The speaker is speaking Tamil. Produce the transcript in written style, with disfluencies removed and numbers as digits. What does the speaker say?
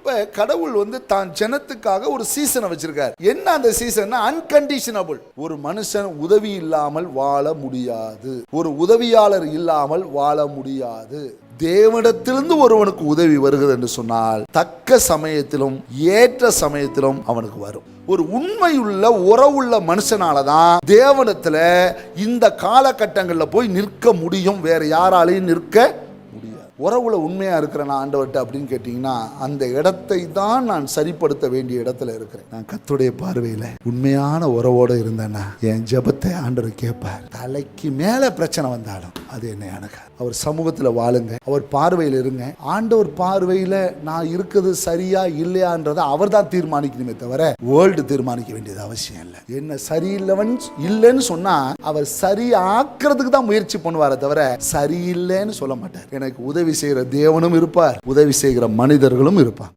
அப்ப கடவுள் தான் ஜனத்துக்காக ஒரு சீசனை வச்சிருக்கார். என்ன அந்த சீசன்? அன்கண்டிஷனபிள். ஒரு மனுஷன் உதவி இல்லாமல் வாழ முடியாது, ஒரு உதவியாளர் இல்லாமல் வாழ முடியாது. தேவனிடத்திலிருந்து ஒருவனுக்கு உதவி வருகிறது என்று சொன்னால் தக்க சமயத்திலும் ஏற்ற சமயத்திலும் அவனுக்கு வரும். ஒரு உண்மையுள்ள உறவுள்ள மனுஷனாலதான் தேவனிடத்துல இந்த காலகட்டங்களில் போய் நிற்க முடியும். வேற யாராலையும் நிற்க முடியாது. உறவுல உண்மையா இருக்கிறேன் நான் ஆண்டவர்கிட்ட அப்படின்னு கேட்டீங்கன்னா, அந்த இடத்தை தான் நான் சரிப்படுத்த வேண்டிய இடத்துல இருக்கிறேன். நான் கர்த்தருடைய பார்வையில உண்மையான உறவோடு இருந்தேன்னா என் ஜெபத்தை ஆண்டவர் கேட்பார். தலைக்கு மேல பிரச்சனை வந்தாலும் அது என்ன எனக்கு. அவர் சமூகத்துல வாழுங்க, அவர் பார்வையில் இருங்க. ஆண்டவர் பார்வையில நான் இருக்குது சரியா இல்லையான்றதை அவர் தான் தீர்மானிக்கணுமே தவிர வேர்ல்டு தீர்மானிக்க வேண்டியது அவசியம் இல்லை. என்ன இல்லைன்னு சொன்னா அவர் சரி ஆக்குறதுக்கு தான் முயற்சி பண்ணுவாரே தவிர சரியில்லைன்னு சொல்ல மாட்டார். எனக்கு உதவி செய்கிற தேவனும் இருப்பார், உதவி செய்கிற மனிதர்களும் இருப்பார்.